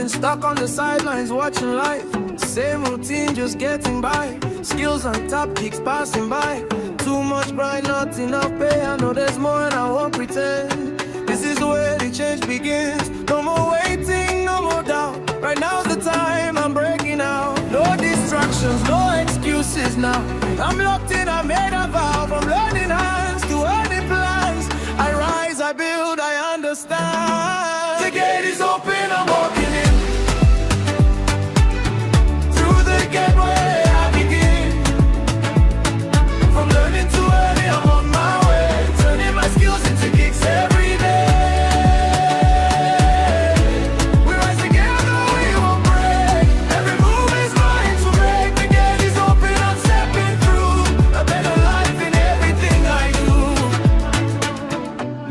been stuck on the sidelines watching life. Same routine, just getting by. Skills on top, kicks passing by. Too much grind, not enough pay. I know there's more and I won't pretend. This is where the change begins. No more waiting, no more doubt. Right now's the time, I'm breaking out. No distractions, no excuses now. I'm locked in, I made a vow. From learning hands to earning plans, I rise, I build, I understand. The gate is open, I'm walking in. Through the gateway I begin. From learning to earning, I'm on my way. Turning my skills into gigs every day. We rise together, we won't break. Every move is mine to make. The gate is open, I'm stepping through. A better life in everything I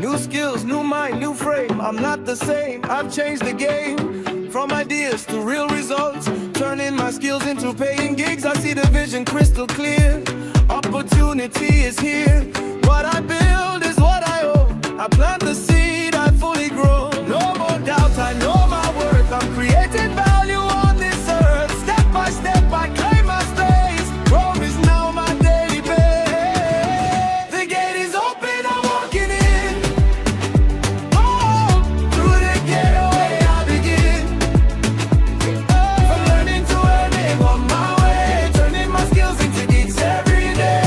do. New skills, new mind, new frame. I'm not the same, I've changed the game. From ideas to real results, turning my skills into paying gigs. I see the vision crystal clear. Opportunity is here. What I build is what I own. I plant the seed, I fully grow. No more doubt, I know my worth. I'm creating value on this earth. Step by step, I claim my space. Growth is now my daily pace. The gate is open, I'm walking in. Oh, through the gateway I begin. From learning to earning, on my way. Turning my skills into gigs every day.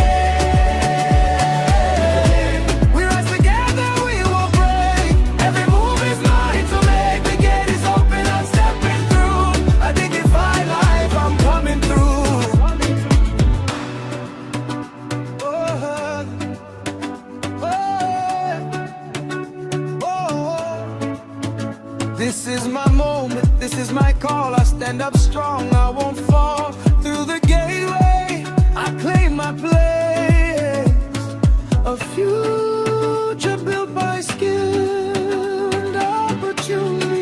We rise together, we won't break. Every move is mine to make. The gate is open, I'm stepping through. A dignified life, I'm coming through. Oh, oh, oh. This is my moment, this is my call. I stand up strong, I won't fall. Through the gateway, I claim my place. A future built by skill and opportunity.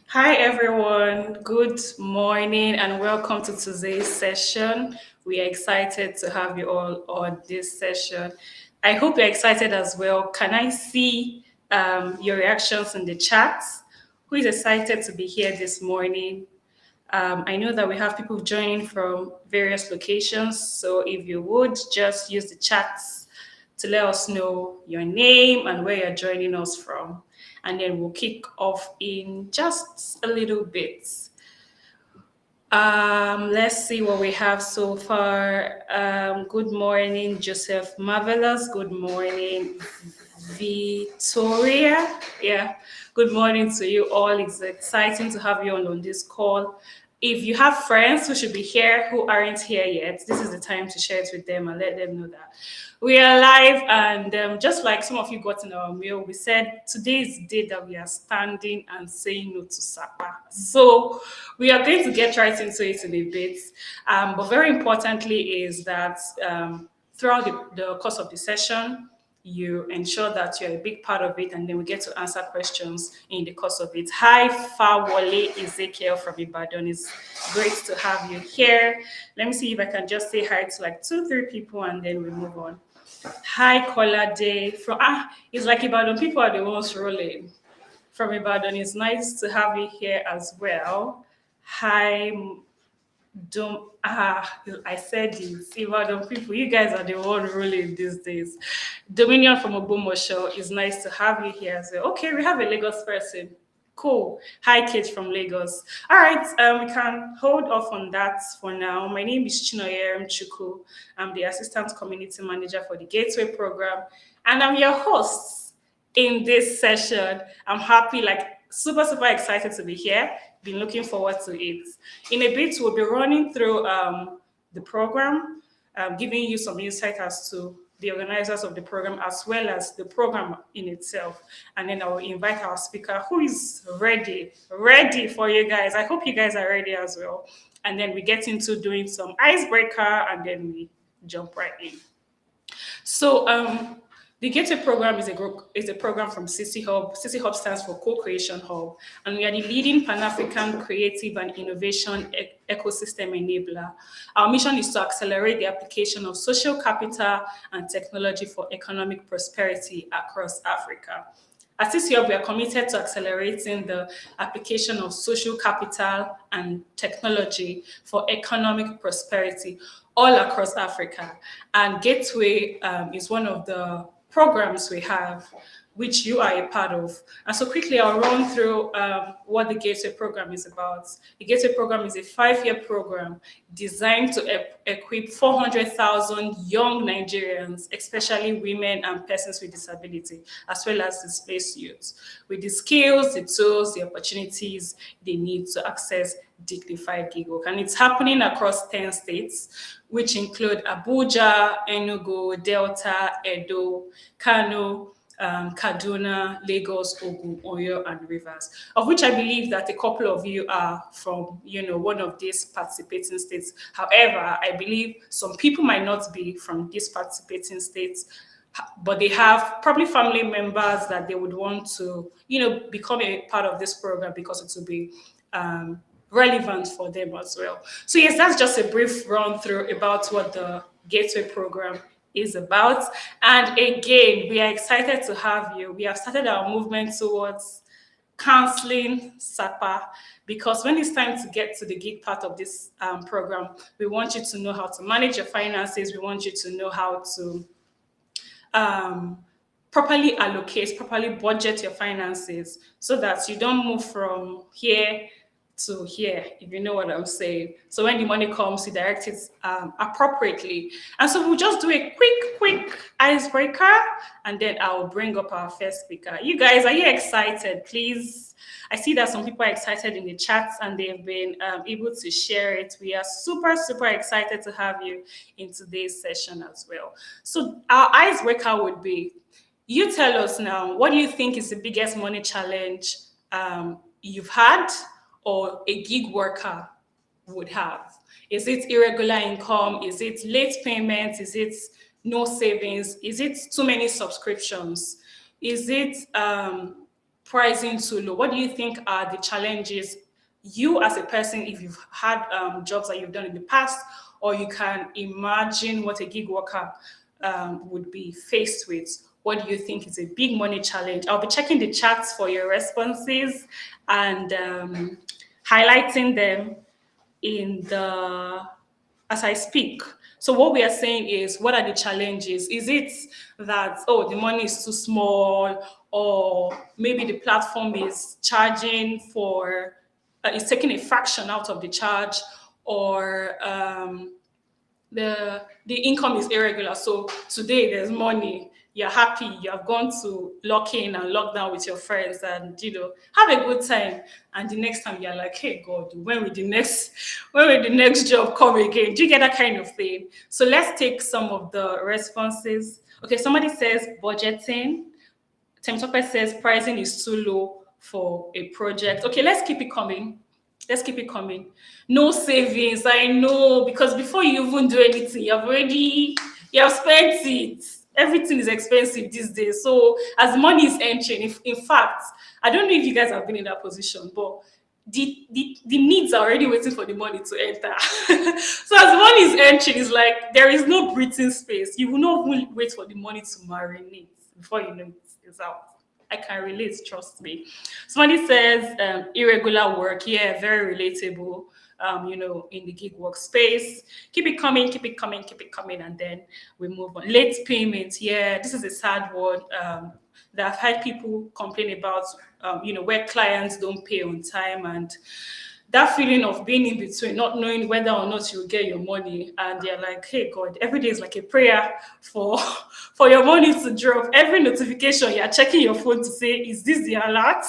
Hi everyone, good morning and welcome to today's session. We are excited to have you all on this session. I hope you're excited as well. Can I see your reactions in the chat? Who is excited to be here this morning? I know that we have people joining from various locations, so if you would just use the chats to let us know your name and where you're joining us from. And then we'll kick off in just a little bit. Let's see what we have so far. Good morning, Joseph Marvelous. Good morning, Victoria. Yeah, good morning to you all. It's exciting to have you on this call. If you have friends who should be here who aren't here yet, this is the time to share it with them and let them know that we are live. And just like some of you got in our mail, we said today is the day that we are standing and saying no to Sapa. So we are going to get right into it in a bit. But very importantly is that throughout the course of the session, you ensure that you're a big part of it, and then we get to answer questions in the course of it. Hi, Fawole Ezekiel from Ibadan. It's great to have you here. Let me see if I can just say hi to like 2-3 people, and then we move on. Hi, Kola Day from it's like Ibadan people are the ones rolling. From Ibadan, it's nice to have you here as well. Hi, I said it. Ibadan people, you guys are the one ruling these days. Dominion from Ogbomoso, it's nice to have you here as well. Okay, we have a Lagos person. Cool. Hi, Kate from Lagos. All right, we can hold off on that for now. My name is Chinoyerem Chuku. I'm the Assistant Community Manager for the Gateway Program, and I'm your host in this session. I'm happy, like super excited to be here. Been looking forward to it. In a bit, we'll be running through the program, giving you some insight as to the organizers of the program, as well as the program in itself. And then I will invite our speaker who is ready for you guys. I hope you guys are ready as well. And then we get into doing some icebreaker, and then we jump right in. So the Gateway program is a program from CC Hub. CC Hub stands for Co-Creation Hub, and we are the leading Pan-African creative and innovation ecosystem enabler. Our mission is to accelerate the application of social capital and technology for economic prosperity across Africa. At CC Hub, we are committed to accelerating the application of social capital and technology for economic prosperity all across Africa. And Gateway is one of the programs we have, which you are a part of. And so quickly, I'll run through what the Gateway program is about. The Gateway program is a 5-year program designed to equip 400,000 young Nigerians, especially women and persons with disability, as well as displaced youths, with the skills, the tools, the opportunities they need to access dignified gig work. And it's happening across 10 states, which include Abuja, Enugu, Delta, Edo, Kano, Kaduna, Lagos, Ogun, Oyo, and Rivers, of which I believe that a couple of you are from, one of these participating states. However, I believe some people might not be from these participating states, but they have probably family members that they would want to, become a part of this program because it will be relevant for them as well. So yes, that's just a brief run through about what the Gateway program is about. And again, we are excited to have you. We have started our movement towards counseling SAPA, because when it's time to get to the gig part of this program, we want you to know how to manage your finances. We want you to know how to properly allocate, properly budget your finances, so that you don't move from here to here, if you know what I'm saying. So when the money comes, you direct it appropriately. And so we'll just do a quick icebreaker, and then I'll bring up our first speaker. You guys, are you excited? Please. I see that some people are excited in the chats, and they've been able to share it. We are super excited to have you in today's session as well. So our icebreaker would be, you tell us now, what do you think is the biggest money challenge you've had, or a gig worker would have? Is it irregular income? Is it late payments? Is it no savings? Is it too many subscriptions? Is it pricing too low? What do you think are the challenges you as a person, if you've had jobs that you've done in the past, or you can imagine what a gig worker would be faced with? What do you think is a big money challenge? I'll be checking the chats for your responses and highlighting them as I speak. So what we are saying is, what are the challenges? Is it that, the money is too small, or maybe the platform is charging for, it's taking a fraction out of the charge, or the income is irregular. So today there's money, you're happy, you have gone to lock in and lock down with your friends and, have a good time. And the next time you're like, hey God, when will the next job come again? Do you get that kind of thing? So let's take some of the responses. Okay, somebody says budgeting. Temitope says pricing is too low for a project. Okay, let's keep it coming. No savings, I know, because before you even do anything, you have spent it. Everything is expensive these days. So as money is entering, in fact, I don't know if you guys have been in that position, but the needs are already waiting for the money to enter. So as money is entering, it's like there is no breathing space. You will not wait for the money to marinate before you know it's out. I can relate, trust me. Somebody says irregular work. Yeah, very relatable. In the gig workspace. Keep it coming, and then we move on. Late payment, yeah, this is a sad one that I've had people complain about, where clients don't pay on time, and that feeling of being in between, not knowing whether or not you'll get your money, and they're like, hey God, every day is like a prayer for your money to drop. Every notification, you're checking your phone to say, is this the alert?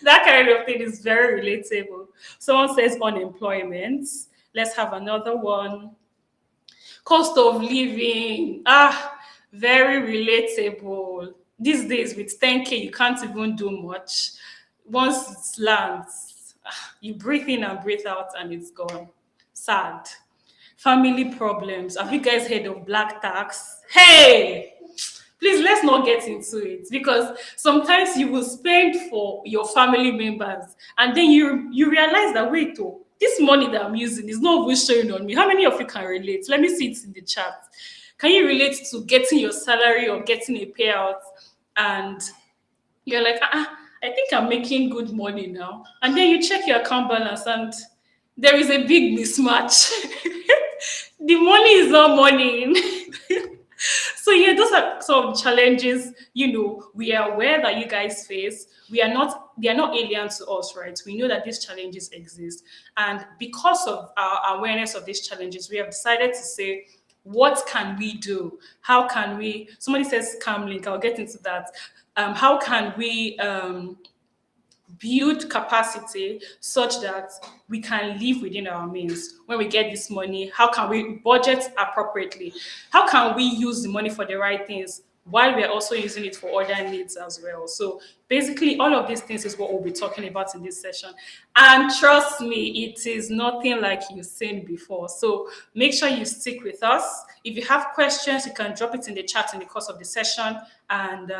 That kind of thing is very relatable. Someone says unemployment. Let's have another one. Cost of living. Very relatable. These days with 10K, you can't even do much. Once it lands, you breathe in and breathe out and it's gone. Sad. Family problems. Have you guys heard of black tax? Hey! Please let's not get into it because sometimes you will spend for your family members and then you realize that wait oh, this money that I'm using is not even showing on me. How many of you can relate? Let me see it in the chat. Can you relate to getting your salary or getting a payout and you're like, I think I'm making good money now. And then you check your account balance and there is a big mismatch. The money is not money. So yeah, those are some challenges, we are aware that you guys face. They are not alien to us, right? We know that these challenges exist. And because of our awareness of these challenges, we have decided to say, what can we do? How can we, somebody says Camlink, I'll get into that. How can we build capacity such that we can live within our means when we get this money? How can we budget appropriately? How can we use the money for the right things while we're also using it for other needs as well? So basically all of these things is what we'll be talking about in this session, and trust me, it is nothing like you've seen before. So make sure you stick with us. If you have questions, you can drop it in the chat in the course of the session, and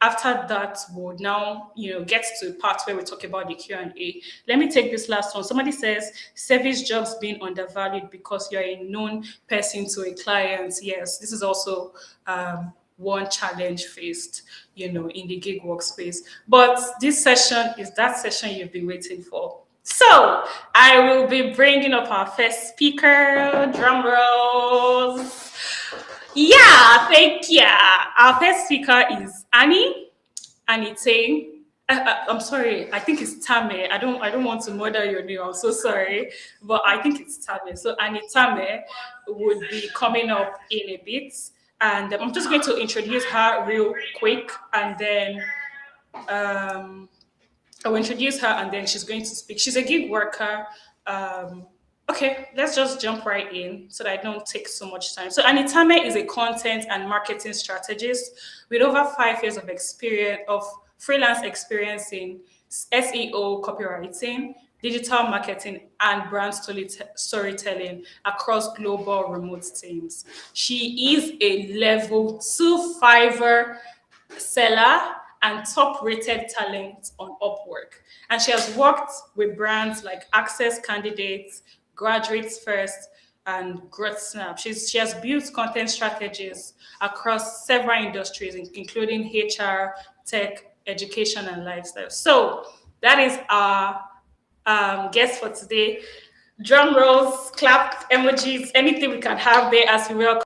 after that we'll now get to a part where we talk about the Q&A. Let me take this last one. Somebody says service jobs being undervalued because you're a known person to a client. Yes, this is also one challenge faced in the gig workspace, but this session is that session you've been waiting for. So I will be bringing up our first speaker. Drum rolls. Yeah, thank you. Our first speaker is Annie Tame. I'm sorry, I think it's Tame. I don't want to murder your name. I'm so sorry, but I think it's Tame. So Annie Tame would be coming up in a bit, and I'm just going to introduce her real quick, and then I will introduce her, and then she's going to speak. She's a gig worker. Okay, let's just jump right in so that I don't take so much time. So Anitame is a content and marketing strategist with over 5 years of experience of freelance experience in SEO, copywriting, digital marketing, and brand storytelling across global remote teams. She is a level 2 Fiverr seller and top rated talent on Upwork. And she has worked with brands like Access Candidates, Graduates First, and Growth Snap. She has built content strategies across several industries, including HR, tech, education, and lifestyle. So that is our guest for today. Drum rolls, clap emojis, anything we can have there as we welcome.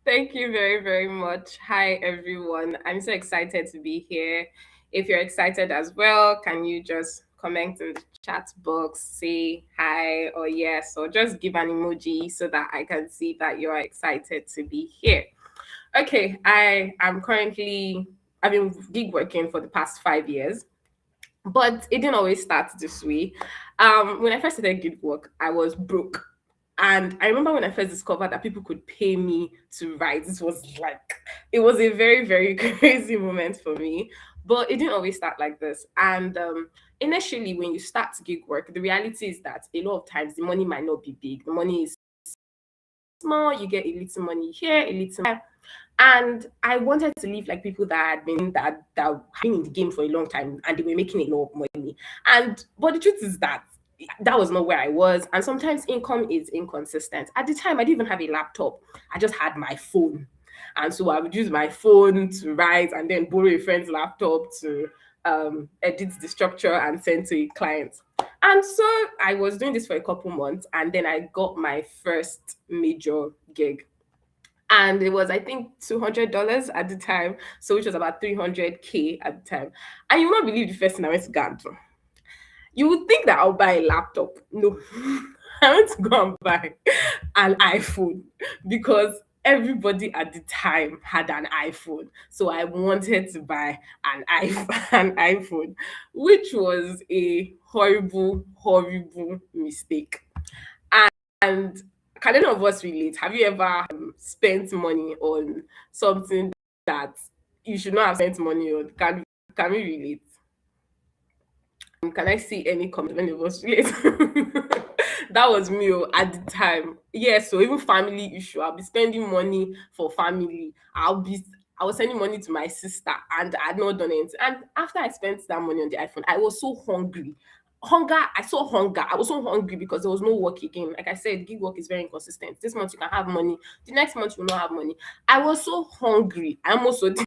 Thank you very, very much. Hi, everyone. I'm so excited to be here. If you're excited as well, can you just comment in the chat box, say hi or yes, or just give an emoji so that I can see that you are excited to be here? Okay, I've been gig working for the past 5 years, but it didn't always start this way. When I first started gig work, I was broke. And I remember when I first discovered that people could pay me to write, it was a very, very crazy moment for me. But it didn't always start like this. And initially, when you start gig work, the reality is that a lot of times the money might not be big. The money is small, you get a little money here, a little there. And I wanted to live like people that had been in the game for a long time and they were making a lot of money. But the truth is that was not where I was. And sometimes income is inconsistent. At the time, I didn't even have a laptop. I just had my phone. And so I would use my phone to write and then borrow a friend's laptop to edit the structure and send to a client. And so I was doing this for a couple months, and then I got my first major gig. And it was, I think, $200 at the time, so which was about 300K at the time. And you will not believe the first thing I went to go and do. You would think that I'll buy a laptop. No, I went to go and buy an iPhone because everybody at the time had an iPhone. So I wanted to buy an iPhone, which was a horrible, horrible mistake. And Can any of us relate? Have you ever spent money on something that you should not have spent money on? Can we relate? Can I see any comment when it was relate? That was me at the time. Yes, so even family issue. I'll be spending money for family. I was sending money to my sister and I had not done it. And after I spent that money on the iPhone, I was so hungry. I saw hunger. I was so hungry because there was no work again. Like I said, gig work is very inconsistent. This month you can have money, the next month you will not have money. I was so hungry. I almost sold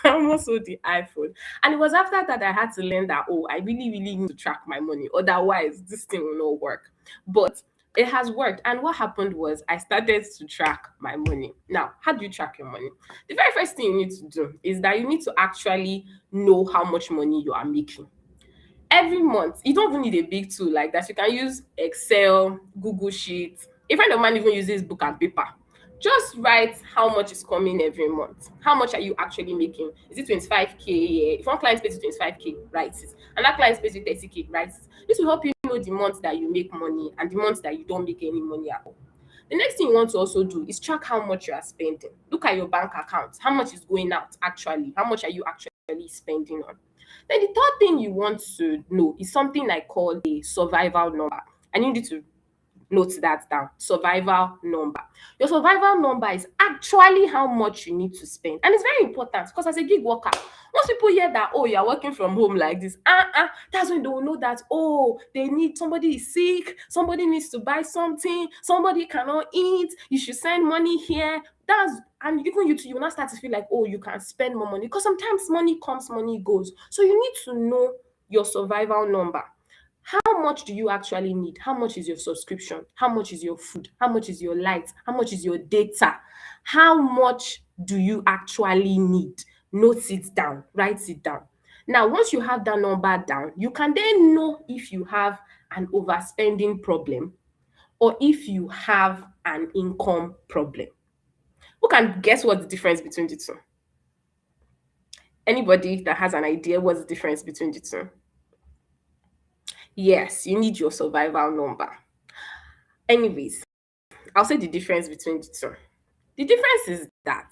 I almost sold the iPhone. And it was after that I had to learn that, oh, I really, really need to track my money. Otherwise, this thing will not work. But it has worked. And what happened was I started to track my money. Now, how do you track your money? The very first thing you need to do is that you need to actually know how much money you are making. Every month, you don't even need a big tool like that. You can use Excel, Google Sheets. A friend of mine even uses book and paper. Just write how much is coming every month. How much are you actually making? Is it 25K? Yeah. If one client pays you 25K, write it. Another client pays you 30K, write it. This will help you know the months that you make money and the months that you don't make any money at all. The next thing you want to also do is track how much you are spending. Look at your bank account. How much is going out actually? How much are you actually spending on? Then the third thing you want to know is something I call a survival number. I need you to note that down. Survival number. Your survival number is actually how much you need to spend. And it's very important because as a gig worker, most people hear that, oh, you're working from home like this. That's when they will know that, oh, they need somebody is sick, somebody needs to buy something, somebody cannot eat, you should send money here. And even you too, you will not start to feel like, oh, you can spend more money because sometimes money comes, money goes. So you need to know your survival number. How much do you actually need? How much is your subscription? How much is your food? How much is your light? How much is your data? How much do you actually need? Note it down, write it down. Now, once you have that number down, you can then know if you have an overspending problem or if you have an income problem. Who can guess what's the difference between the two? Anybody that has an idea what's the difference between the two? Yes, you need your survival number. Anyways, I'll say the difference between the two. The difference is that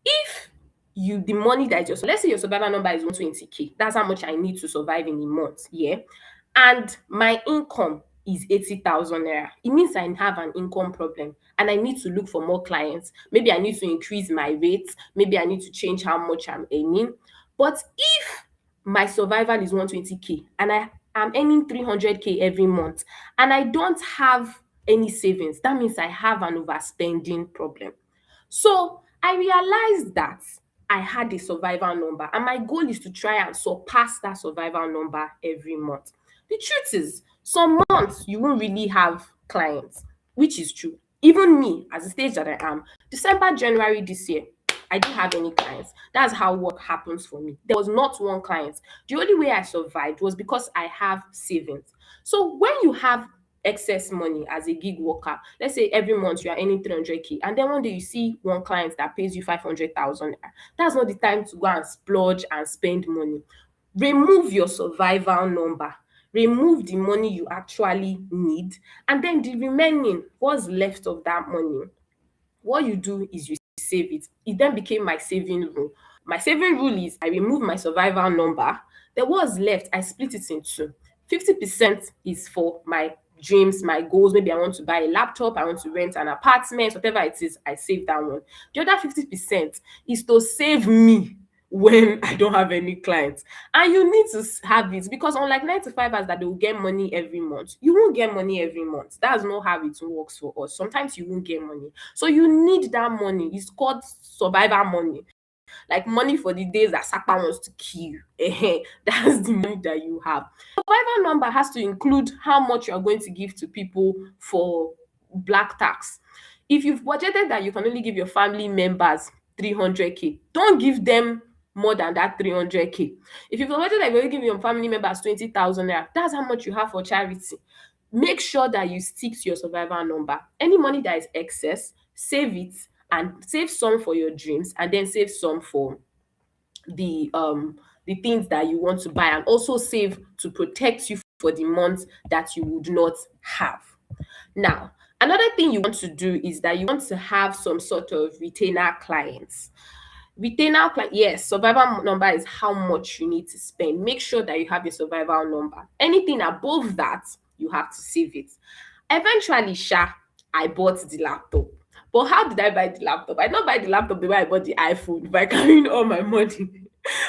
if the money that let's say your survival number is 120K, that's how much I need to survive in a month, yeah, and my income is 80,000 naira. It means I have an income problem and I need to look for more clients. Maybe I need to increase my rates. Maybe I need to change how much I'm earning. But if my survival is 120K and I am earning 300K every month and I don't have any savings, that means I have an overspending problem. So I realized that I had a survival number and my goal is to try and surpass that survival number every month. The truth is, some months you won't really have clients, which is true. Even me, as the stage that I am, December, January this year, I didn't have any clients. That's how work happens for me. There was not one client. The only way I survived was because I have savings. So when you have excess money as a gig worker, let's say every month you are earning 300K, and then one day you see one client that pays you 500,000, that's not the time to go and splurge and spend money. Remove your survival number, remove the money you actually need, and then the remaining, what's left of that money, what you do is you save it. It then became my saving rule. My saving rule is I remove my survival number. Then what's left, I split it in two. 50% is for my dreams, my goals. Maybe I want to buy a laptop, I want to rent an apartment, whatever it is, I save that one. The other 50% is to save me when I don't have any clients. And you need to have it because unlike 9 to 5ers that they will get money every month, you won't get money every month. That's not how it works for us. Sometimes you won't get money. So you need that money. It's called survival money. Like money for the days that Sapa wants to kill you. That's the money that you have. Survival number has to include how much you are going to give to people for black tax. If you've budgeted that you can only give your family members 300K, don't give them more than that 300K. If you've budgeted that you're going to give your family members 20,000 naira, that's how much you have for charity. Make sure that you stick to your survival number. Any money that is excess, save it and save some for your dreams and then save some for the things that you want to buy, and also save to protect you for the months that you would not have. Now, Another thing you want to do is that you want to have some sort of retainer clients. Retainer client, yes, survival number is how much you need to spend. Make sure that you have your survival number. Anything above that, you have to save it. Eventually, I bought the laptop. But how did I buy the laptop? I did not buy the laptop the way I bought the iPhone by carrying all my money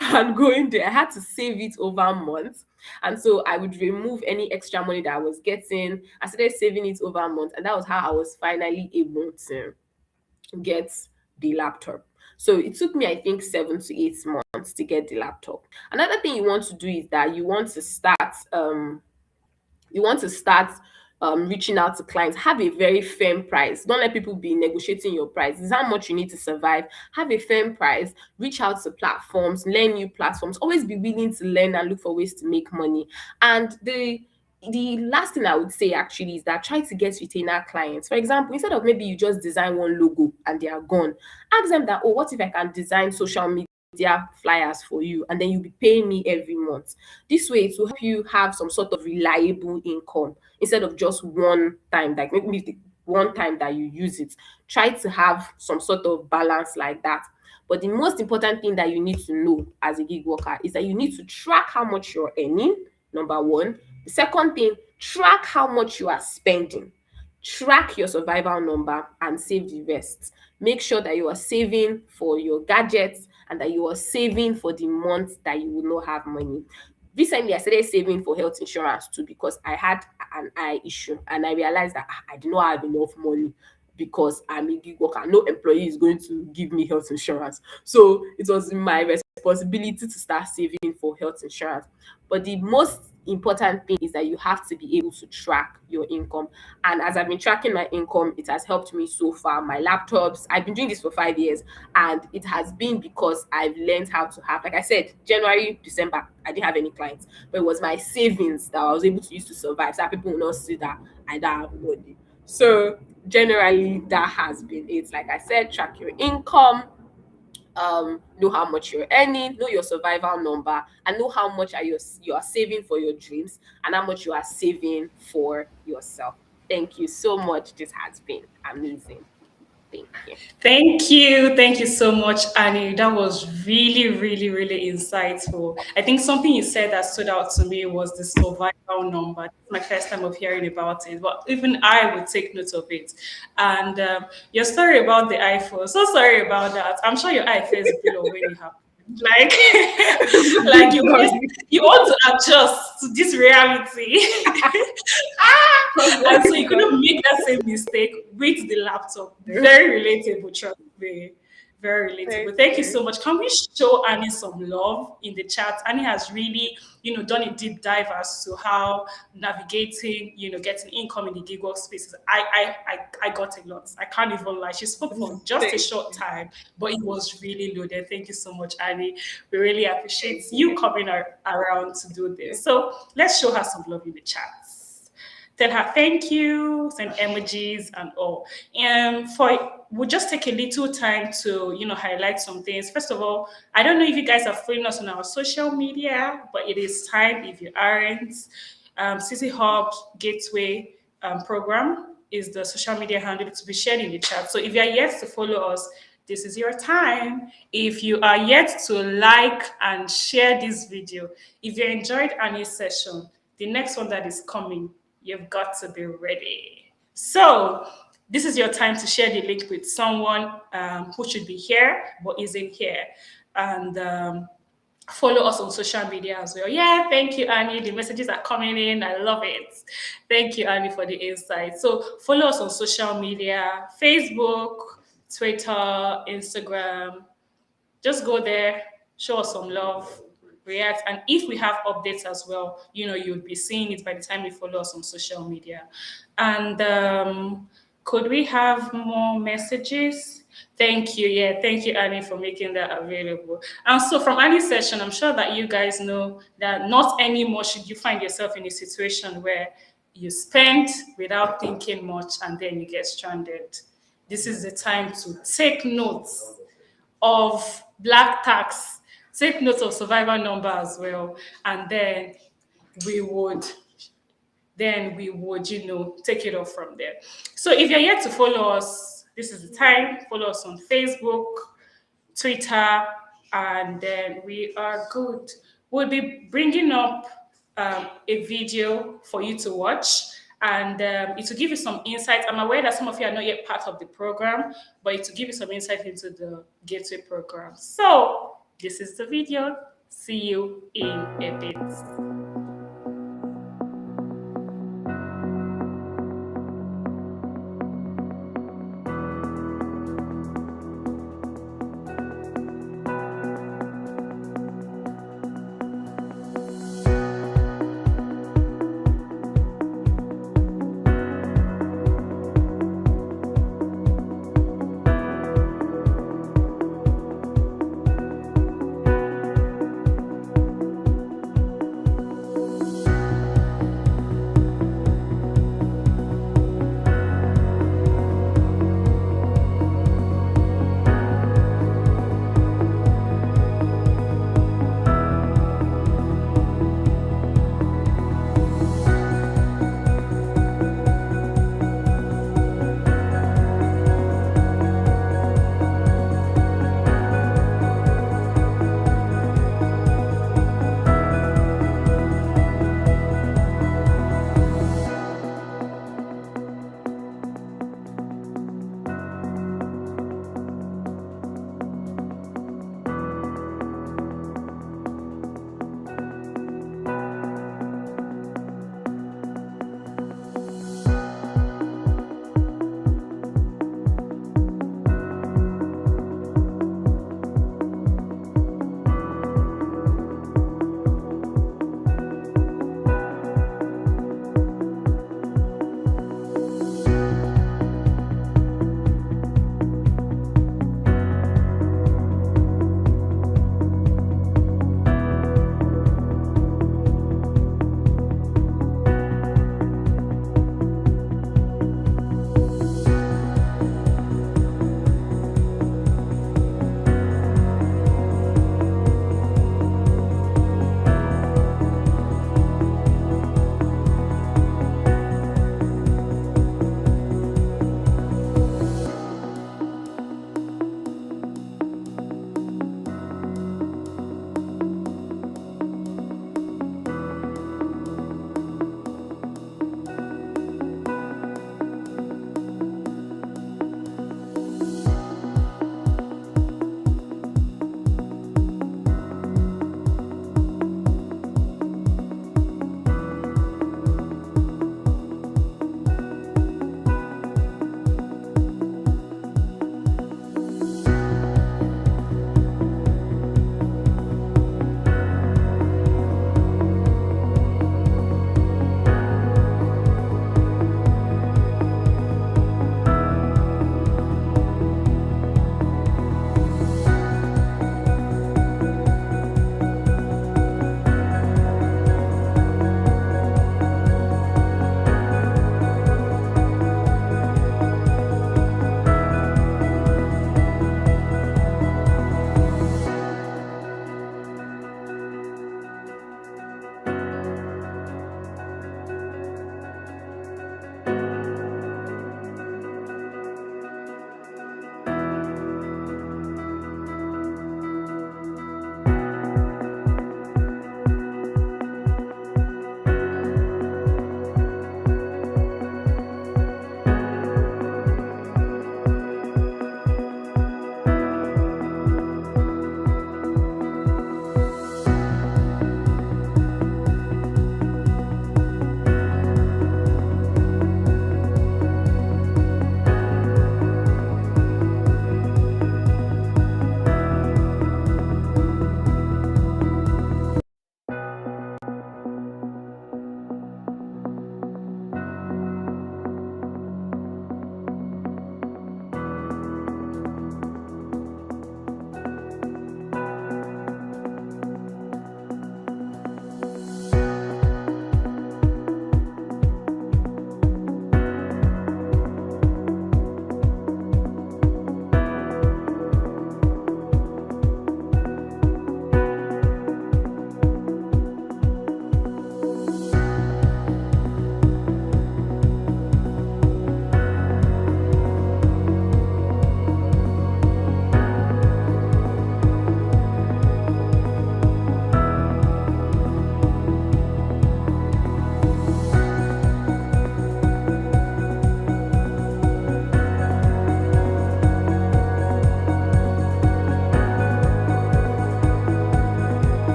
and going there. I had to save it over months. And so I would remove any extra money that I was getting. I started saving it over months. And that was how I was finally able to get the laptop. So it took me, I think, 7 to 8 months to get the laptop. Another thing you want to do is that you want to start reaching out to clients. Have a very firm price. Don't let people be negotiating your price. This is how much you need to survive. Have a firm price. Reach out to platforms. Learn new platforms. Always be willing to learn and look for ways to make money. And the last thing I would say actually is that try to get retainer clients. For example, instead of maybe you just design one logo and they are gone, ask them that, oh, what if I can design social media flyers for you, and then you'll be paying me every month. This way it will help you have some sort of reliable income instead of just one time, like maybe the one time that you use it. Try to have some sort of balance like that. But the most important thing that you need to know as a gig worker is that you need to track how much you're earning, number one. The second thing, track how much you are spending. Track your survival number and save the rest. Make sure that you are saving for your gadgets and that you are saving for the months that you will not have money. Recently, I started saving for health insurance too because I had an eye issue and I realized that I did not have enough money because I'm a gig worker. No employee is going to give me health insurance. So it was my responsibility to start saving for health insurance. But the most important thing is that you have to be able to track your income. And as I've been tracking my income, it has helped me so far. My laptops, I've been doing this for 5 years, and it has been because I've learned how to have, like I said, January, December, I didn't have any clients, but it was my savings that I was able to use to survive. So that people will not see that I don't have money. So generally, that has been it. Like I said, track your income, know how much you're earning, know your survival number, and know how much you are saving for your dreams and how much you are saving for yourself. Thank you so much. This has been amazing. Thank you. Thank you. Thank you so much, Annie. That was really, really, really insightful. I think something you said that stood out to me was the survival number. It's my first time of hearing about it, but even I would take note of it. And your story about the iPhone, so sorry about that. I'm sure your eye fails a pillow when it happened. Like, like you want to adjust to this reality. And so you couldn't make that same mistake with the laptop. Very relatable, trust me. Very relatable. Thank you so much. Can we show Annie some love in the chat? Annie has really, done a deep dive as to how navigating, getting income in the gig workspaces. I got a lot. I can't even lie. She spoke for just a short time, but it was really loaded. Thank you so much, Annie. We really appreciate you coming around to do this. So let's show her some love in the chat. Tell her thank you, send emojis and all. And we'll just take a little time to, highlight some things. First of all, I don't know if you guys are following us on our social media, but it is time if you aren't. CC Hub Gateway program is the social media handle to be shared in the chat. So if you are yet to follow us, this is your time. If you are yet to like and share this video, if you enjoyed Annie's session, the next one that is coming, you've got to be ready. So this is your time to share the link with someone who should be here but isn't here. And follow us on social media as well. Yeah, thank you, Annie. The messages are coming in. I love it. Thank you, Annie, for the insight. So follow us on social media, Facebook, Twitter, Instagram. Just go there, show us some love, react, and if we have updates as well, you'll be seeing it by the time you follow us on social media. And could we have more messages? Thank you. Yeah, thank you, Annie, for making that available. And so from Annie's session, I'm sure that you guys know that not anymore should you find yourself in a situation where you spend without thinking much and then you get stranded. This is the time to take notes of black tax, take note of survival number as well, and then we would then we would, take it off from there. So if you're yet to follow us, this is the time. Follow us on Facebook, Twitter, and then we are good. We'll be bringing up a video for you to watch, and it will give you some insight. I'm aware that some of you are not yet part of the program, but it will give you some insight into the Gateway program. So this is the video. See you in a bit.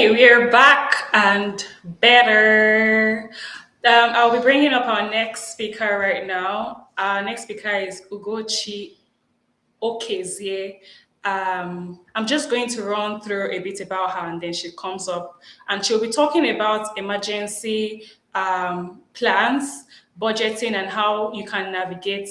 Okay, we are back and better. I'll be bringing up our next speaker right now. Our next speaker is Ugochi Okezie. I'm just going to run through a bit about her and then she comes up and she'll be talking about emergency plans, budgeting, and how you can navigate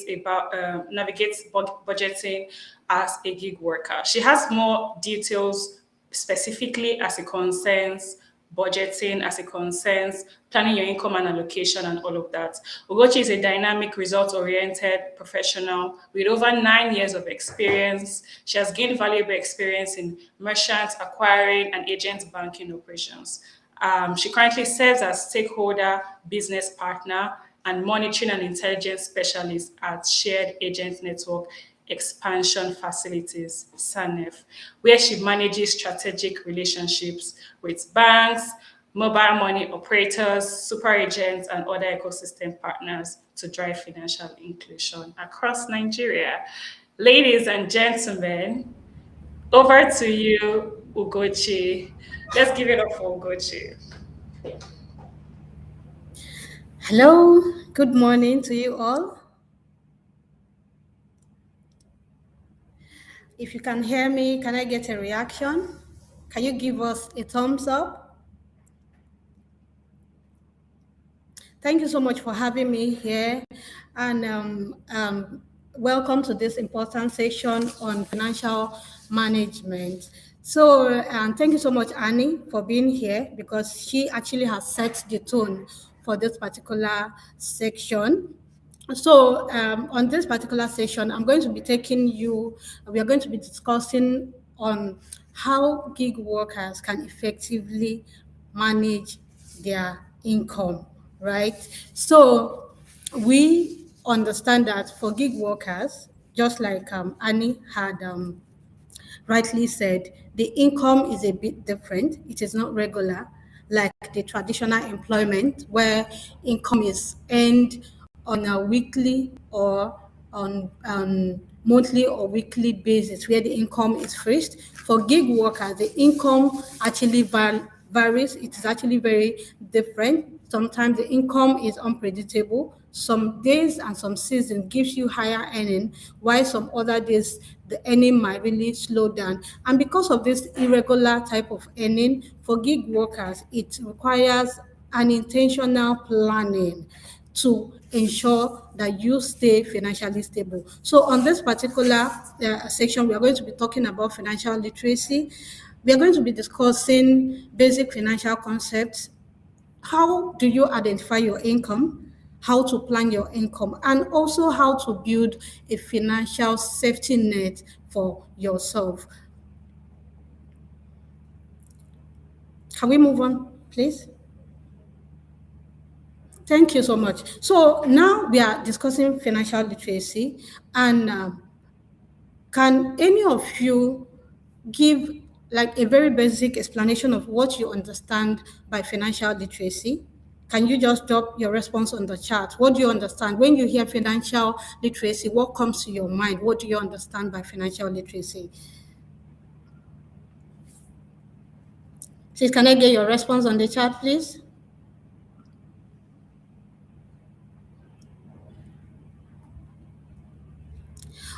budgeting as a gig worker. She has more details specifically as it concerns budgeting, as it concerns planning your income and allocation and all of that. Ugochi is a dynamic, result-oriented professional with over 9 years of experience. She has gained valuable experience in merchant acquiring and agent banking operations. She currently serves as stakeholder business partner and monitoring and intelligence specialist at Shared Agent Network Expansion Facilities, SANEF, where she manages strategic relationships with banks, mobile money operators, super agents, and other ecosystem partners to drive financial inclusion across Nigeria. Ladies and gentlemen, over to you, Ugochi. Let's give it up for Ugochi. Hello, good morning to you all. If you can hear me, can I get a reaction? Can you give us a thumbs up? Thank you so much for having me here, and welcome to this important session on financial management. So thank you so much, Annie, for being here, because she actually has set the tone for this particular section. So on this particular session, we are going to be discussing on how gig workers can effectively manage their income, right? So we understand that for gig workers, just like Annie had rightly said, the income is a bit different. It is not regular like the traditional employment where income is earned on a weekly or on monthly or weekly basis, where the income is fixed. For gig workers, the income actually varies. It is actually very different. Sometimes the income is unpredictable. Some days and some seasons gives you higher earning, while some other days the earning might really slow down. And because of this irregular type of earning, for gig workers, it requires an intentional planning to ensure that you stay financially stable. So on this particular section, we are going to be talking about financial literacy. We are going to be discussing basic financial concepts. How do you identify your income? How to plan your income, and also how to build a financial safety net for yourself. Can we move on, please? Thank you so much. So now we are discussing financial literacy, and can any of you give like a very basic explanation of what you understand by financial literacy? Can you just drop your response on the chat? What do you understand? When you hear financial literacy, what comes to your mind? What do you understand by financial literacy? Please, can I get your response on the chat, please?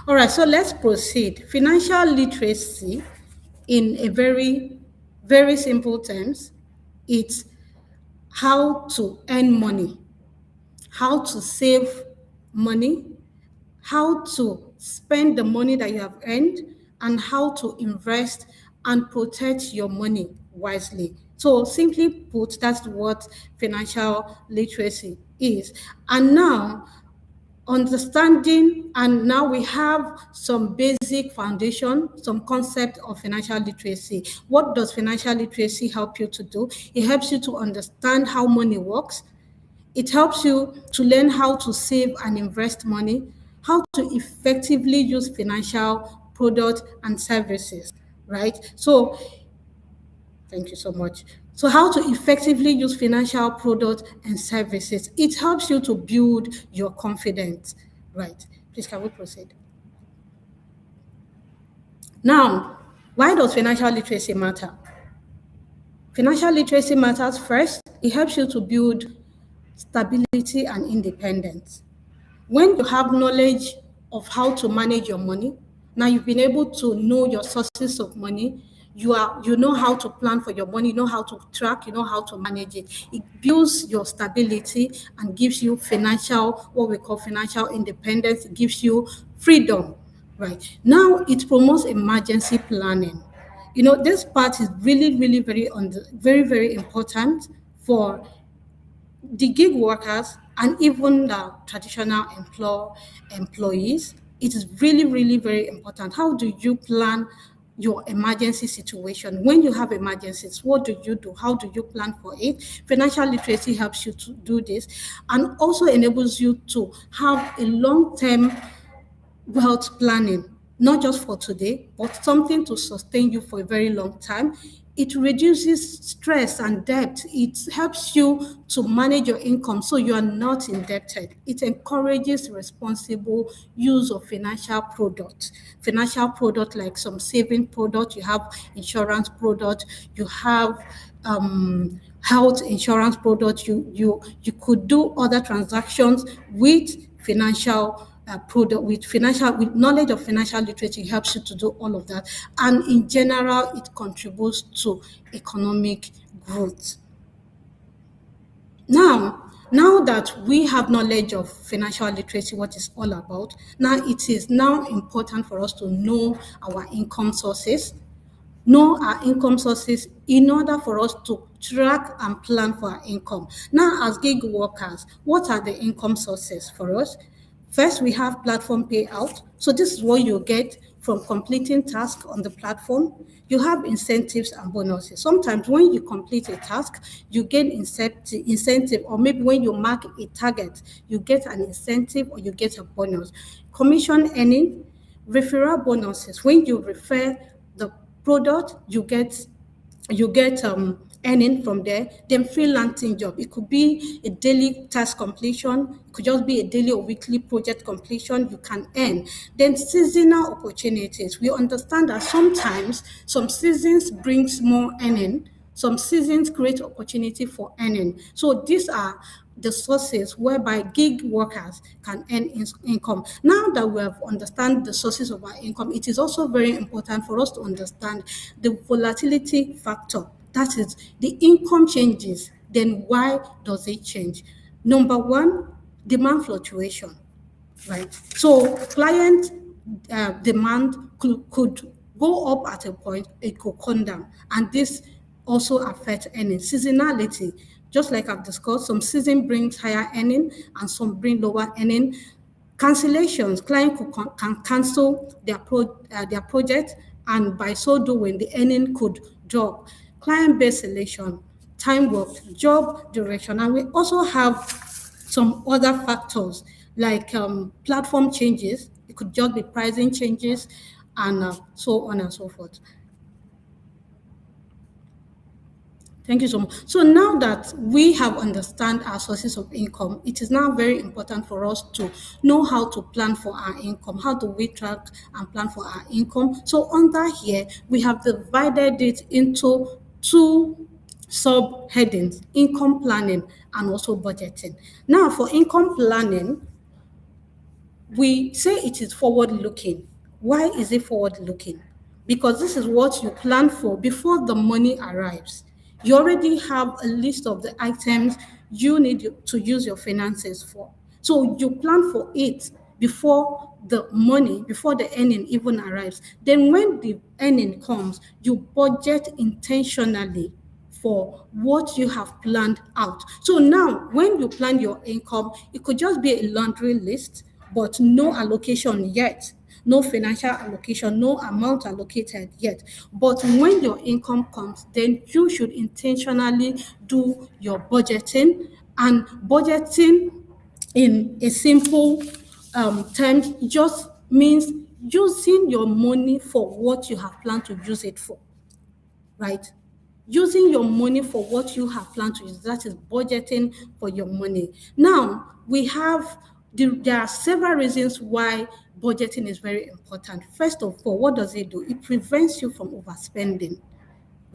All right, so let's proceed. Financial literacy, in a very, very simple terms, it's how to earn money, how to save money, how to spend the money that you have earned, and how to invest and protect your money wisely. So simply put, that's what financial literacy is. And now, understanding, and now we have some basic foundation, some concept of financial literacy. What does financial literacy help you to do? It helps you to understand how money works. It helps you to learn how to save and invest money, how to effectively use financial products and services, right? So thank you so much. So how to effectively use financial products and services. It helps you to build your confidence, right? Please, can we proceed? Now, why does financial literacy matter? Financial literacy matters first. It helps you to build stability and independence. When you have knowledge of how to manage your money, now you've been able to know your sources of money, you know how to plan for your money, you know how to track, you know how to manage it. It builds your stability and gives you what we call financial independence. It gives you freedom, right? Now it promotes emergency planning. This part is really, really very, very important for the gig workers and even the traditional employees. It is really, really very important. How do you plan your emergency situation? When you have emergencies, what do you do? How do you plan for it? Financial literacy helps you to do this and also enables you to have a long-term wealth planning, not just for today, but something to sustain you for a very long time. It reduces stress and debt. It helps you to manage your income so you are not indebted. It encourages responsible use of financial products. Financial product like some saving product, you have insurance product, you have health insurance product. You could do other transactions with financial product with knowledge of financial literacy helps you to do all of that, and in general it contributes to economic growth. Now that we have knowledge of financial literacy, what it's all about, now it is now important for us to know our income sources, in order for us to track and plan for our income. Now, as gig workers, what are the income sources for us? First, we have platform payout. So this is what you get from completing tasks on the platform. You have incentives and bonuses. Sometimes when you complete a task, you get incentive, or maybe when you mark a target, you get an incentive or you get a bonus. Commission earning, referral bonuses. When you refer the product, you get earning from there. Then freelancing job, it could be a daily task completion, it could just be a daily or weekly project completion, you can earn. Then seasonal opportunities, we understand that sometimes some seasons brings more earning, some seasons create opportunity for earning. So these are the sources whereby gig workers can earn income. Now that we have understand the sources of our income, it is also very important for us to understand the volatility factor. That is, the income changes, then why does it change? Number one, demand fluctuation, right? So client demand could go up at a point, it could come down, and this also affects earning. Seasonality, just like I've discussed, some season brings higher earning and some bring lower earning. Cancellations, client can cancel their project, and by so doing, the earning could drop. Client-based selection, time worked, job duration, and we also have some other factors like platform changes. It could just be pricing changes, and so on and so forth. Thank you so much. So now that we have understand our sources of income, it is now very important for us to know how to plan for our income. How do we track and plan for our income? So under here, we have divided it into two subheadings: income planning and also budgeting. Now, for income planning, we say it is forward-looking. Why is it forward-looking? Because this is what you plan for before the money arrives. You already have a list of the items you need to use your finances for. So you plan for it before the earning even arrives. Then when the earning comes, you budget intentionally for what you have planned out. So now when you plan your income, it could just be a laundry list, but no allocation yet. No financial allocation, no amount allocated yet. But when your income comes, then you should intentionally do your budgeting. And budgeting, in a simple terms, just means using your money for what you have planned to use it for, right? Using your money for what you have planned to use, that is budgeting for your money. Now, there are several reasons why budgeting is very important. First of all, what does it do? It prevents you from overspending,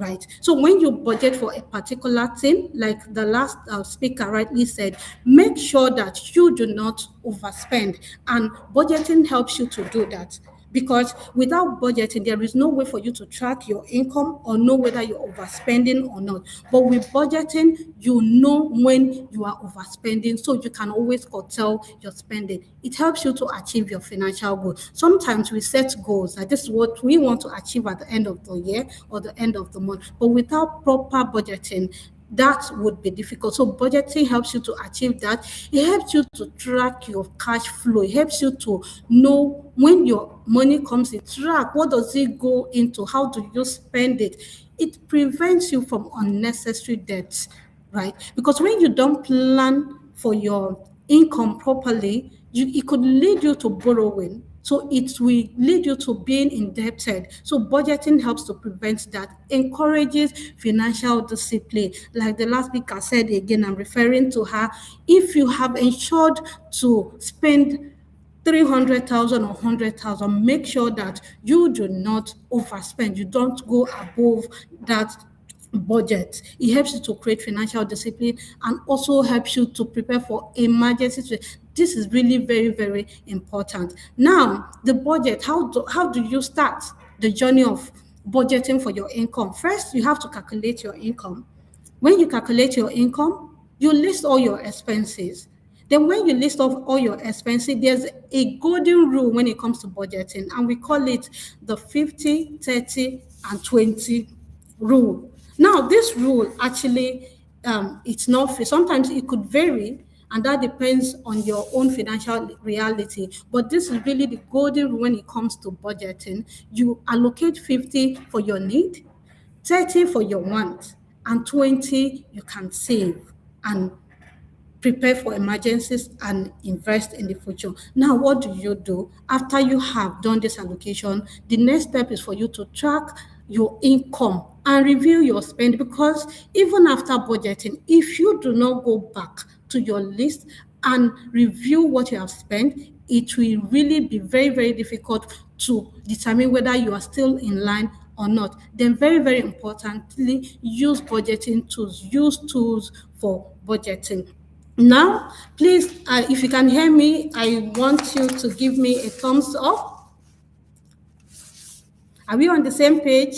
right? So when you budget for a particular thing, like the last speaker rightly said, make sure that you do not overspend, and budgeting helps you to do that. Because without budgeting, there is no way for you to track your income or know whether you're overspending or not. But with budgeting, you know when you are overspending, so you can always curtail your spending. It helps you to achieve your financial goals. Sometimes we set goals, like this is what we want to achieve at the end of the year or the end of the month. But without proper budgeting, that would be difficult. So budgeting helps you to achieve that. It helps you to track your cash flow. It helps you to know when your money comes in, track what does it go into, how do you spend it. It prevents you from unnecessary debts, right? Because when you don't plan for your income properly, it could lead you to borrowing. So it will lead you to being indebted. So budgeting helps to prevent that, encourages financial discipline. Like the last speaker said again, I'm referring to her. If you have ensured to spend 300,000 or 100,000, make sure that you do not overspend. You don't go above that budget. It helps you to create financial discipline and also helps you to prepare for emergencies. This is really very, very important. Now, the budget, how do you start the journey of budgeting for your income? First, you have to calculate your income. When you calculate your income, you list all your expenses. Then when you list off all your expenses, there's a golden rule when it comes to budgeting, and we call it the 50, 30, and 20 rule. Now, this rule actually, it's not free. Sometimes it could vary, and that depends on your own financial reality. But this is really the golden rule when it comes to budgeting. You allocate 50 for your need, 30 for your want, and 20 you can save and prepare for emergencies and invest in the future. Now, what do you do after you have done this allocation? The next step is for you to track your income and review your spend, because even after budgeting, if you do not go back to your list and review what you have spent, it will really be very, very difficult to determine whether you are still in line or not. Then very, very importantly, use budgeting tools. Use tools for budgeting. Now, please, if you can hear me, I want you to give me a thumbs up. Are we on the same page?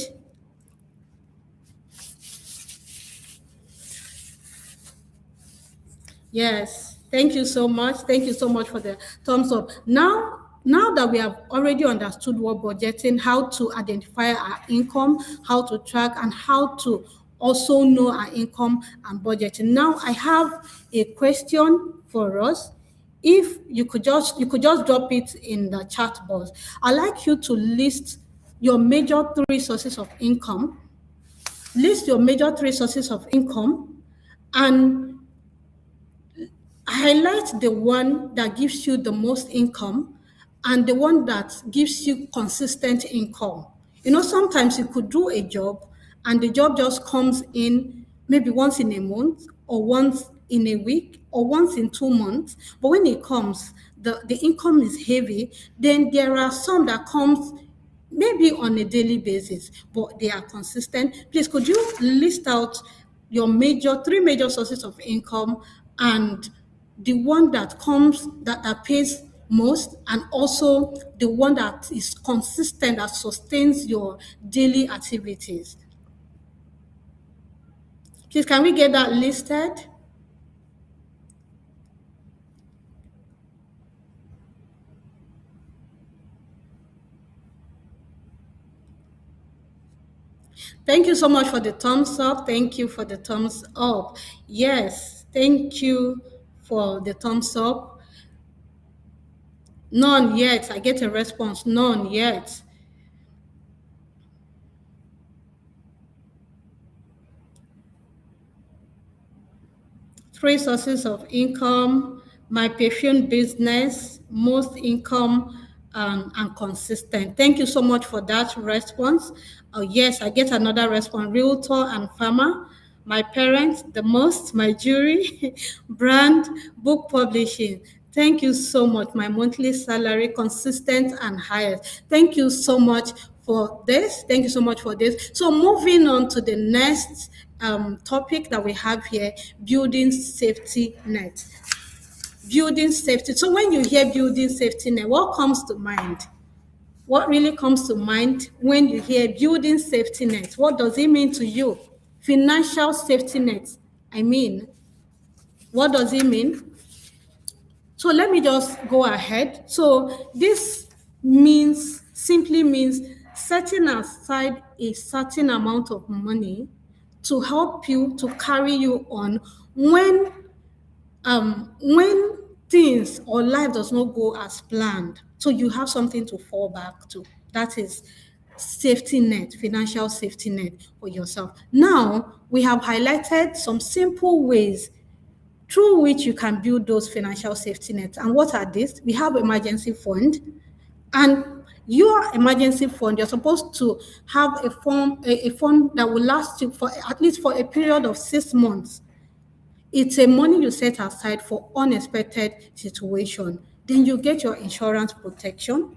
Yes, thank you so much. Thank you so much for the thumbs up. Now that we have already understood what budgeting, how to identify our income, how to track, and how to also know our income and budgeting. Now I have a question for us. If you could just drop it in the chat box. I'd like you to list your major three sources of income. List your major three sources of income and highlight the one that gives you the most income and the one that gives you consistent income. Sometimes you could do a job and the job just comes in maybe once in a month or once in a week or once in 2 months. But when it comes, the income is heavy. Then there are some that comes maybe on a daily basis, but they are consistent. Please, could you list out your three major sources of income and the one that pays most, and also the one that is consistent, that sustains your daily activities? Please, can we get that listed? Thank you so much for the thumbs up. Thank you for the thumbs up. Yes, thank you for the thumbs up. None yet. I get a response. None yet. Three sources of income: my perfume business, most income, and consistent. Thank you so much for that response. Oh, yes, I get another response: realtor and farmer, my parents, the most, my jewelry, brand, book publishing. Thank you so much. My monthly salary, consistent and highest. Thank you so much for this. Thank you so much for this. So moving on to the next topic that we have here, building safety net. Building safety. So when you hear building safety net, what comes to mind? What really comes to mind when you hear building safety net? What does it mean to you? Financial safety net. I mean, what does it mean? So let me just go ahead. So this simply means setting aside a certain amount of money to help you to carry you on when things or life does not go as planned. So you have something to fall back to. That is safety net, financial safety net for yourself. Now we have highlighted some simple ways through which you can build those financial safety nets. And what are these? We have emergency fund, and your emergency fund, you're supposed to have a fund that will last you for at least for a period of 6 months. It's a money you set aside for unexpected situation. Then you get your insurance protection.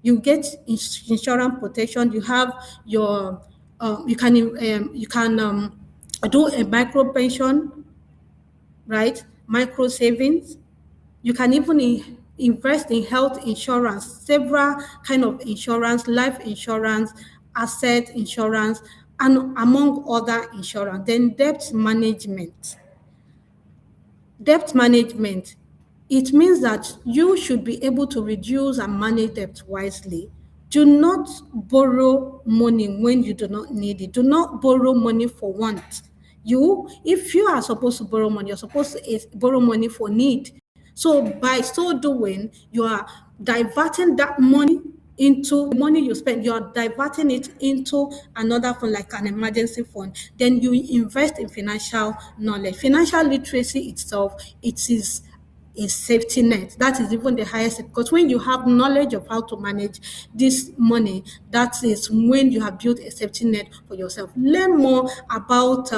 You get insurance protection. You have your you can do a micro pension, right? Micro savings. You can even invest in health insurance, several kind of insurance, life insurance, asset insurance, and among other insurance. Then debt management. Debt management, it means that you should be able to reduce and manage debt wisely. Do not borrow money when you do not need it. Do not borrow money for want. If you are supposed to borrow money, you're supposed to borrow money for need. So by so doing, you are diverting that money into the money you spend, you're diverting it into another fund like an emergency fund. Then you invest in financial knowledge. Financial literacy itself, it is a safety net. That is even the highest, because when you have knowledge of how to manage this money, that is when you have built a safety net for yourself. Learn more about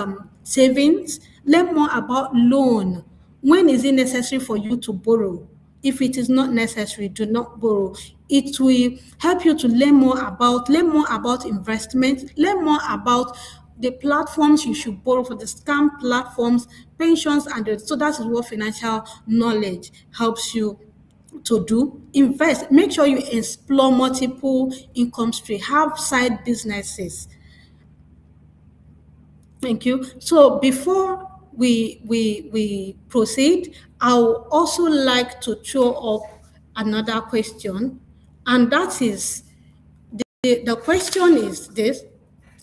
savings, learn more about loan. When is it necessary for you to borrow? If it is not necessary, do not borrow. It will help you to learn more about investment, learn more about the platforms you should borrow for, the scam platforms, pensions, and so that is what financial knowledge helps you to do. Invest. Make sure you explore multiple income streams. Have side businesses. Thank you. So before we proceed, I would also like to throw up another question, and that is the question is this: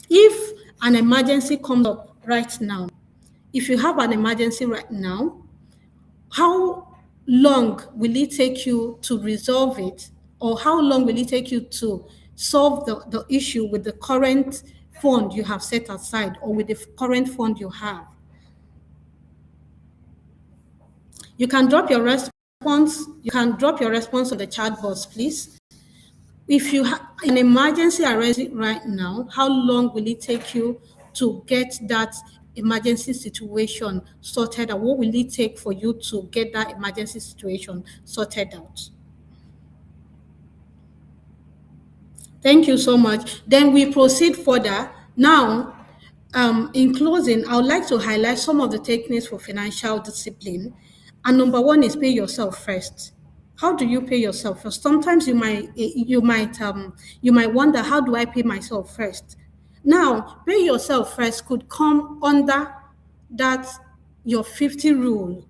if an emergency comes up right now, if you have an emergency right now, how long will it take you to resolve it, or how long will it take you to solve the issue with the current fund you have set aside or with the current fund you have? You can drop your response. You can drop your response on the chat box, please. If you have an emergency arising right now, how long will it take you to get that emergency situation sorted out? What will it take for you to get that emergency situation sorted out? Thank you so much. Then we proceed further. Now, in closing, I would like to highlight some of the techniques for financial discipline. And number one is pay yourself first. How do you pay yourself first? Sometimes you might wonder, how do I pay myself first? Now, pay yourself first could come under that your 50 rule.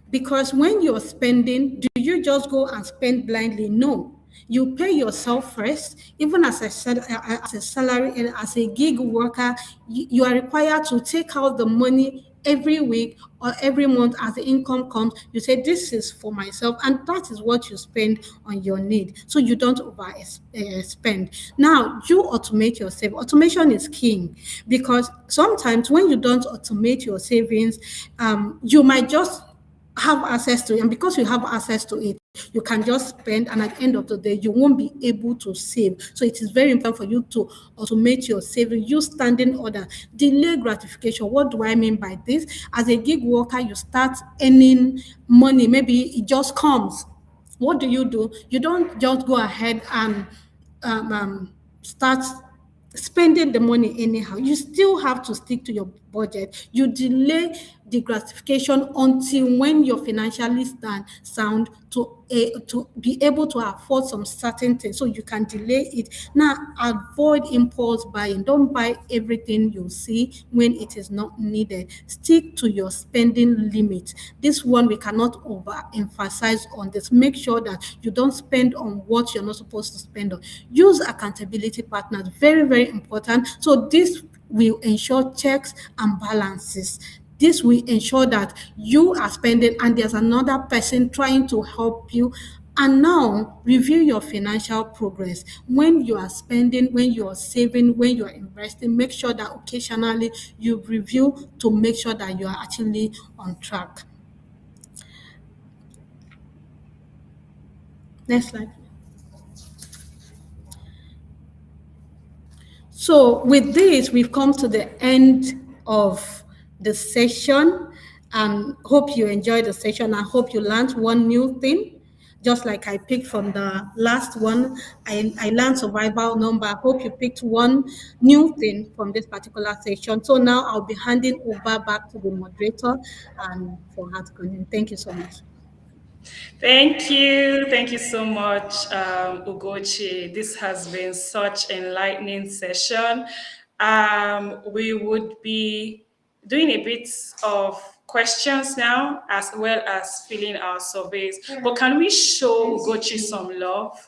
Because when you're spending, do you just go and spend blindly? No. You pay yourself first. Even as a salary and as a gig worker, you are required to take out the money every week or every month as the income comes. You say, this is for myself, and that is what you spend on your need, so you don't overspend. Now, you automate your savings. Automation is king, because sometimes when you don't automate your savings, you might just have access to it, and because you have access to it, you can just spend, and at the end of the day, you won't be able to save. So it is very important for you to automate your saving. Use standing order, delay gratification. What do I mean by this? As a gig worker, you start earning money, maybe it just comes. What do? You don't just go ahead and start spending the money anyhow. You still have to stick to your budget. You delay the gratification until when you're financially sound to be able to afford some certain things, so you can delay it. Now, avoid impulse buying. Don't buy everything you see when it is not needed. Stick to your spending limit. This one we cannot overemphasize on this. Make sure that you don't spend on what you're not supposed to spend on. Use accountability partners. Very, very important. So this will ensure checks and balances. This will ensure that you are spending and there's another person trying to help you. And now review your financial progress. When you are spending, when you are saving, when you are investing, make sure that occasionally you review to make sure that you are actually on track. Next slide. So with this, we've come to the end of the session. Hope you enjoyed the session. I hope you learned one new thing. Just like I picked from the last one, I learned survival number. I hope you picked one new thing from this particular session. So now I'll be handing over back to the moderator and for her to continue. Thank you so much. Thank you. Thank you so much, Ugochi. This has been such an enlightening session. We would be doing a bit of questions now, as well as filling our surveys. But can we show Ugochi some love?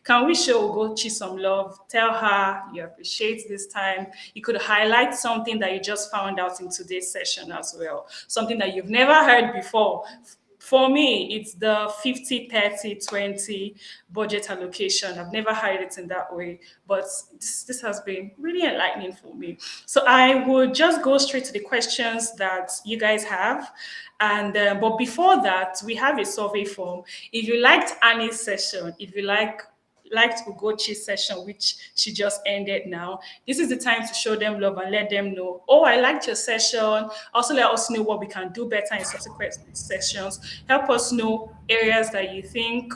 Can we show Ugochi some love? Tell her you appreciate this time. You could highlight something that you just found out in today's session as well, something that you've never heard before. For me, it's the 50-30-20 budget allocation. I've never heard it in that way, but this has been really enlightening for me. So I would just go straight to the questions that you guys have. And but before that, we have a survey form. If you liked Annie's session, if you liked Ugochi's session, which she just ended now, this is the time to show them love and let them know, oh, I liked your session. Also, let us know what we can do better in subsequent sessions. Help us know areas that you think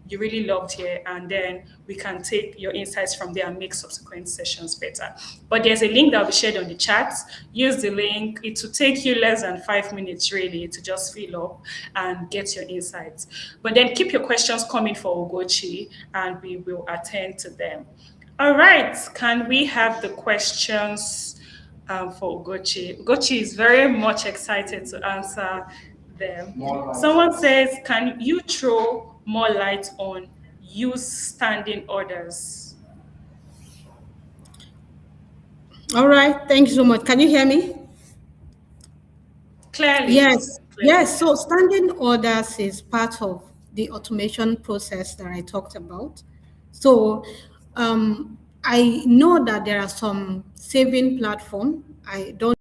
you really loved here, and then we can take your insights from there and make subsequent sessions better. But there's a link that will be shared on the chat. Use the link. It will take you less than 5 minutes really to just fill up and get your insights. But then keep your questions coming for Ugochi and we will attend to them. All right, can we have the questions for Ugochi? Ugochi is very much excited to answer them. Someone says, can you throw more light on use standing orders? All right, thank you so much. Can you hear me? Clearly. Yes. Clearly. Yes, so standing orders is part of the automation process that I talked about. So I know that there are some saving platform. I don't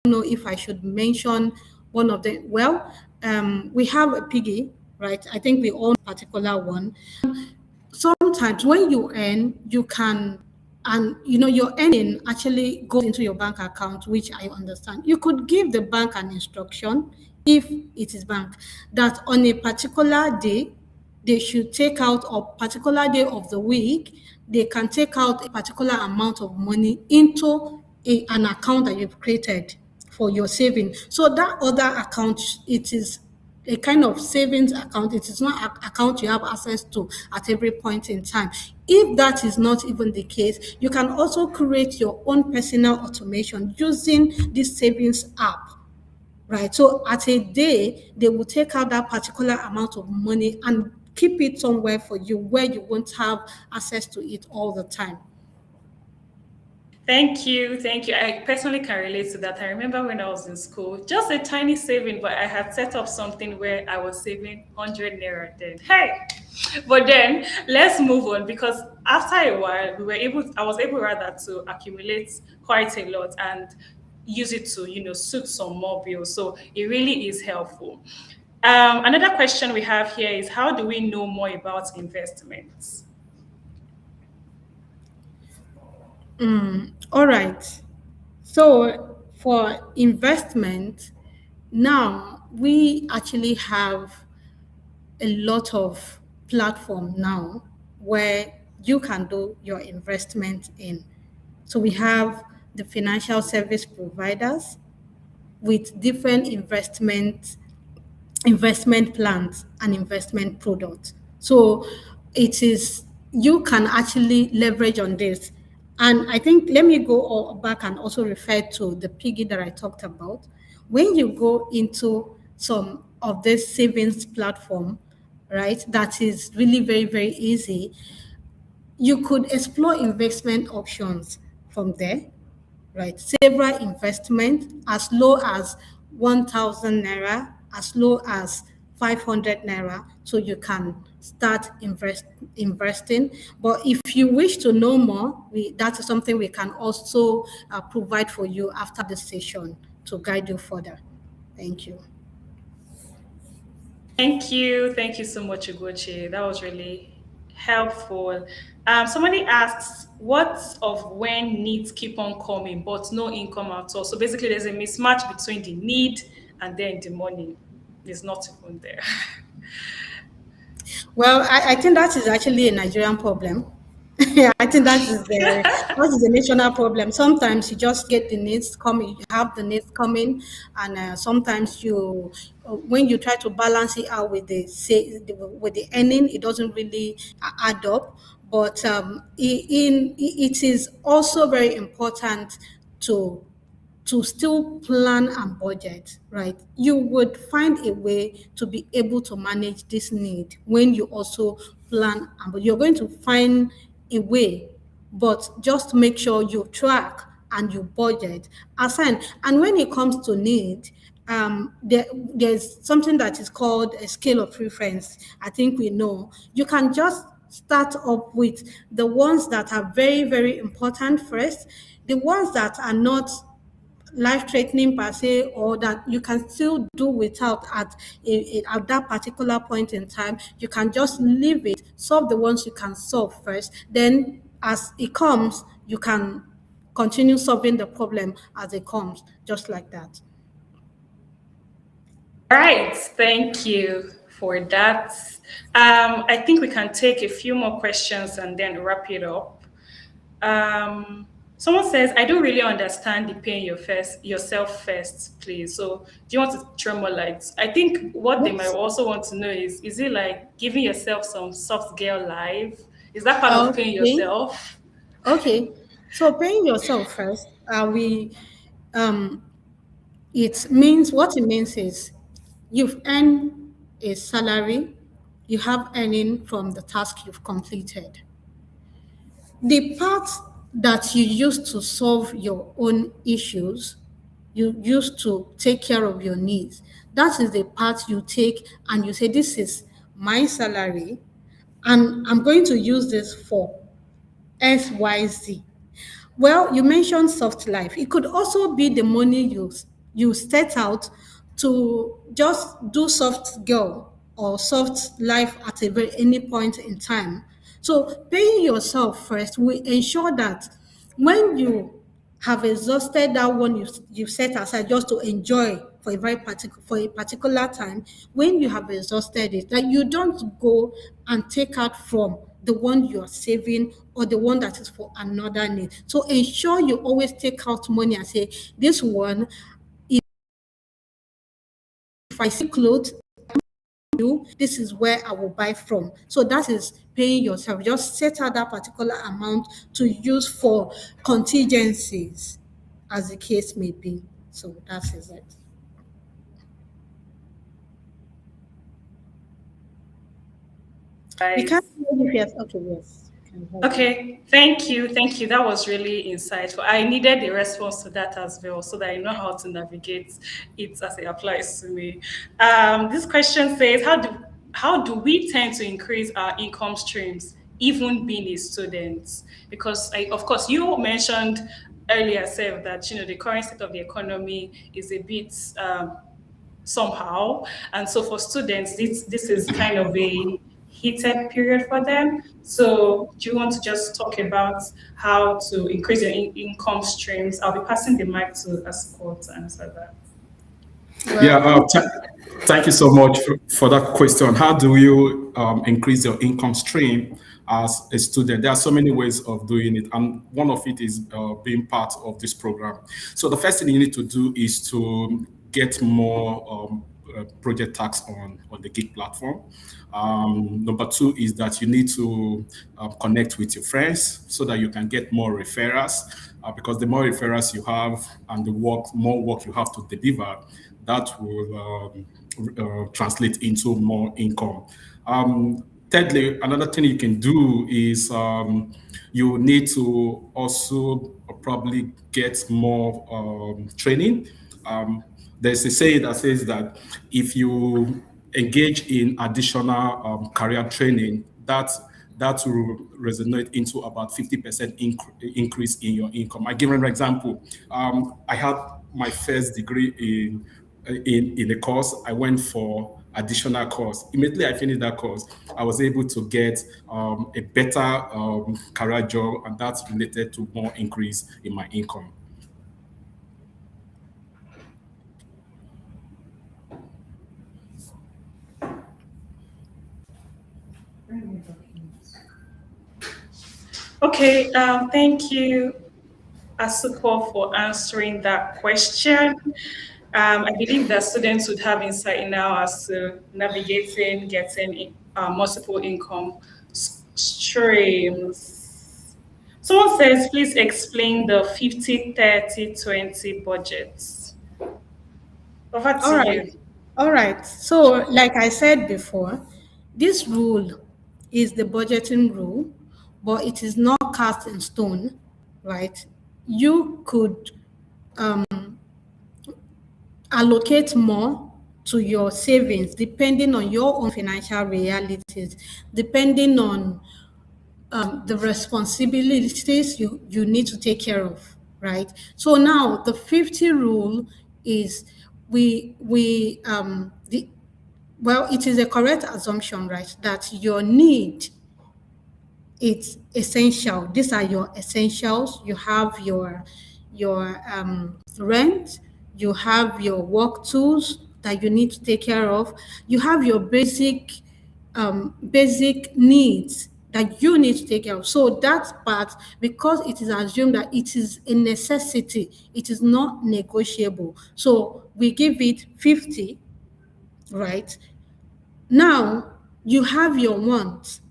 know if I should mention one of them. Well, we have a Piggy, right? I think we own a particular one. Sometimes when you earn, you can, and your earning actually goes into your bank account, which I understand. You could give the bank an instruction, if it is bank, that on a particular day, they should take out a particular day of the week, they can take out a particular amount of money into an account that you've created for your saving. So that other account, it is a kind of savings account. It is not an account you have access to at every point in time. If that is not even the case, you can also create your own personal automation using this savings app, right? So at a day, they will take out that particular amount of money and keep it somewhere for you where you won't have access to it all the time. Thank you. Thank you. I personally can relate to that. I remember when I was in school, just a tiny saving, but I had set up something where I was saving 100 naira then. Hey! But then let's move on, because after a while, I was able rather to accumulate quite a lot and use it to, suit some more bills. So it really is helpful. Another question we have here is, how do we know more about investments? All right. So for investment, now we actually have a lot of platform now where you can do your investment in. So we have the financial service providers with different investment plans and investment products. So it is, you can actually leverage on this. And I think, let me go back and also refer to the piggy that I talked about. When you go into some of this savings platform, right, that is really very, very easy, you could explore investment options from there, right? Several investment as low as 1,000 naira, as low as 500 naira, so you can start investing. But if you wish to know more, that is something we can also provide for you after the session to guide you further. Thank you. Thank you. Thank you so much, Ugochi. That was really helpful. Somebody asks, what of when needs keep on coming, but no income at all? So basically, there's a mismatch between the need and then the money is not even there. Well, I think that is actually a Nigerian problem. Yeah, I think that is a national problem. Sometimes you just get the needs coming, you have the needs coming, and sometimes when you try to balance it out with with the earning, it doesn't really add up. But it is also very important to still plan and budget, right? You would find a way to be able to manage this need when you also plan, but you're going to find a way, but just make sure you track and you budget, assign. And when it comes to need, there's something that is called a scale of preference. I think we know. You can just start up with the ones that are very, very important first, the ones that are not life-threatening per se, or that you can still do without at that particular point in time. You can just leave it, solve the ones you can solve first. Then as it comes, you can continue solving the problem as it comes, just like that. All right. Thank you for that. I think we can take a few more questions and then wrap it up. Someone says, I don't really understand the paying yourself first, please. So do you want to throw more light? I think what they might also want to know is it like giving yourself some soft girl life? Is that part of paying yourself? Okay. So paying yourself first, what it means is you've earned a salary, you have earning from the task you've completed. The part that you use to solve your own issues, you use to take care of your needs, that is the part you take and you say, this is my salary and I'm going to use this for XYZ. Well, you mentioned soft life. It could also be the money you set out to just do soft girl or soft life at any point in time. So paying yourself first will ensure that when you have exhausted that one you set aside just to enjoy for a particular time, when you have exhausted it, that you don't go and take out from the one you are saving or the one that is for another need. So ensure you always take out money and say, this one, if I see clothes, this is where I will buy from. So that is paying yourself. Just set out that particular amount to use for contingencies, as the case may be. So that is it. We can't hear you. Yes. Okay. Yes. Okay, thank you. Thank you. That was really insightful. I needed a response to that as well so that I know how to navigate it as it applies to me. This question says, how do we tend to increase our income streams, even being a student? Because of course, you mentioned earlier, Seth, that the current state of the economy is a bit somehow, and so for students, this is kind of a heated period for them. So do you want to just talk about how to increase your income streams? I'll be passing the mic to Ascot to answer that. Thank you so much for that question. How do you increase your income stream? as a student. There are so many ways of doing it, and one of it is being part of this program. So the first thing you need to do is to get more project tax on the gig platform. Number two is that you need to connect with your friends so that you can get more referrals, because the more referrals you have and the more work you have to deliver, that will translate into more income. Thirdly, another thing you can do is you need to also probably get more training. There's a saying that says that if you engage in additional career training, that will resonate into about 50% increase in your income. I give an example. I had my first degree in a course. I went for additional course. Immediately I finished that course, I was able to get a better career job, and that's related to more increase in my income. Okay, thank you, Asuko, for answering that question. I believe that students would have insight now as to navigating, getting multiple income streams. Someone says, please explain the 50-30-20 budgets. Over All to right. you. All right. So, like I said before, this rule is the budgeting rule, but it is not cast in stone, right? You could allocate more to your savings depending on your own financial realities, depending on the responsibilities you need to take care of, right? So now the 50 rule is well, it is a correct assumption, right, that your need, it's essential. These are your essentials. You have your rent, you have your work tools that you need to take care of, you have your basic needs that you need to take care of. So that part, because it is assumed that it is a necessity, it is not negotiable. So we give it 50, right? Now you have your wants,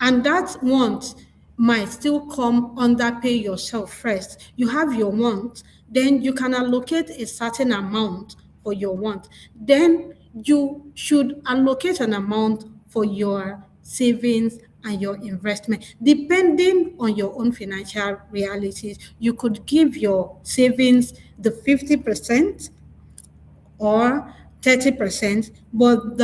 and that want might still come under pay yourself first. You have your want, then you can allocate a certain amount for your want. Then you should allocate an amount for your savings and your investment. Depending on your own financial realities, you could give your savings the 50% or 30%, but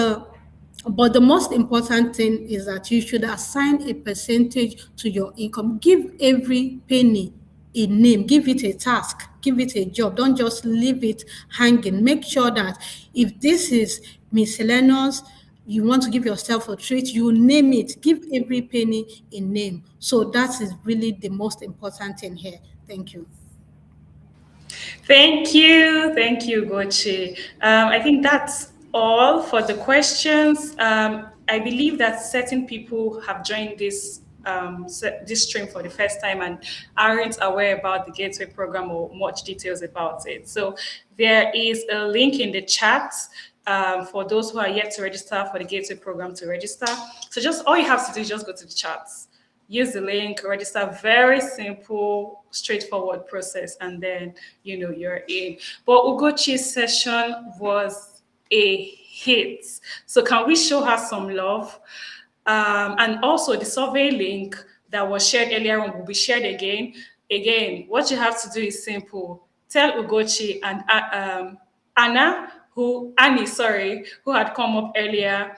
the most important thing is that you should assign a percentage to your income. Give every penny a name, give it a task, give it a job. Don't just leave it hanging. Make sure that if this is miscellaneous, you want to give yourself a treat, you name it. Give every penny a name. So that is really the most important thing here. Thank you. Thank you, Gochi. I think that's all for the questions. I believe that certain people have joined this stream for the first time and aren't aware about the Gateway program or much details about it. So there is a link in the chat for those who are yet to register for the Gateway program to register. So just all you have to do is just go to the chats, use the link, register. Very simple, straightforward process, and then you're in. But Ugochi's session was a hit. So can we show her some love? And also the survey link that was shared earlier on will be shared again. Again, what you have to do is simple. Tell Ugochi and Annie, who had come up earlier,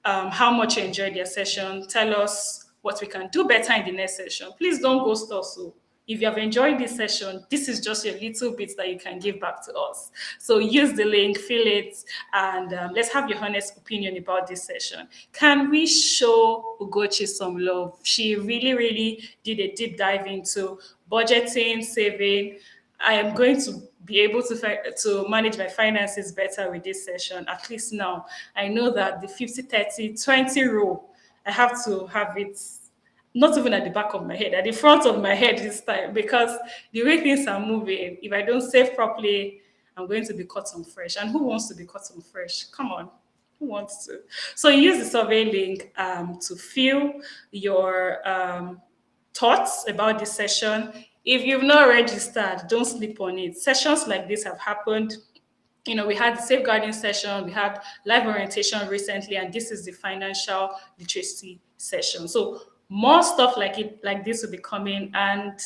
how much you enjoyed their session. Tell us what we can do better in the next session. Please don't ghost us. So if you have enjoyed this session, this is just a little bit that you can give back to us. So use the link, fill it, and let's have your honest opinion about this session. Can we show Ugochi some love? She really, really did a deep dive into budgeting, saving. I am going to be able to manage my finances better with this session. At least now, I know that the 50-30-20 rule, I have to have it not even at the back of my head, at the front of my head this time, because the way things are moving, if I don't save properly, I'm going to be cut on fresh. And who wants to be cut on fresh? Come on. Who wants to? So use the survey link to fill your thoughts about this session. If you've not registered, don't sleep on it. Sessions like this have happened. We had the safeguarding session, we had live orientation recently, and this is the financial literacy session. So more stuff like this will be coming, and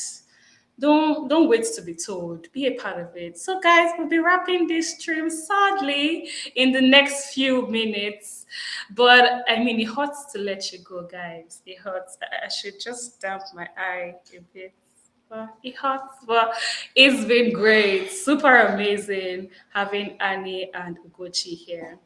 don't wait to be told. Be a part of it. So guys, we'll be wrapping this stream sadly in the next few minutes. But I mean, it hurts to let you go, guys. It hurts. I should just damp my eye a bit. It hurts, but it's been great. Super amazing having Annie and Ugochi here.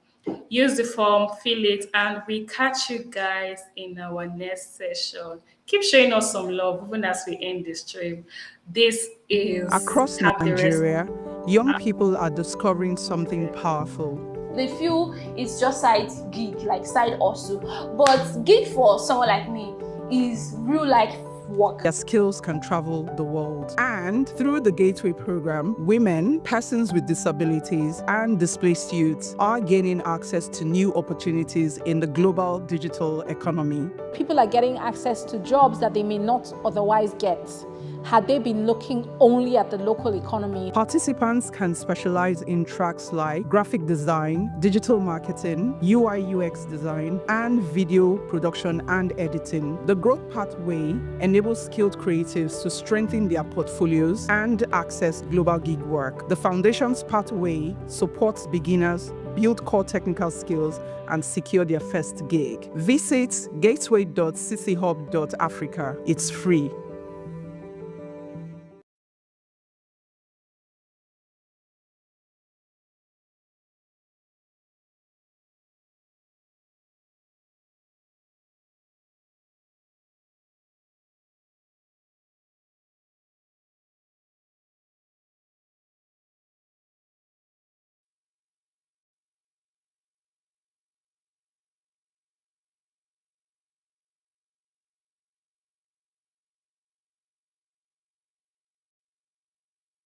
Use the form, fill it, and we catch you guys in our next session. Keep showing us some love even as we end this stream. This is across Nigeria, young people are discovering something powerful. They feel it's just side gig, like side hustle. But gig for someone like me is real life work. Their skills can travel the world. And through the Gateway program, women, persons with disabilities, and displaced youths are gaining access to new opportunities in the global digital economy. People are getting access to jobs that they may not otherwise get had they been looking only at the local economy. Participants can specialize in tracks like graphic design, digital marketing, UI UX design, and video production and editing. The Growth Pathway enables skilled creatives to strengthen their portfolios and access global gig work. The Foundations Pathway supports beginners, build core technical skills, and secure their first gig. Visit gateway.cchub.africa. It's free.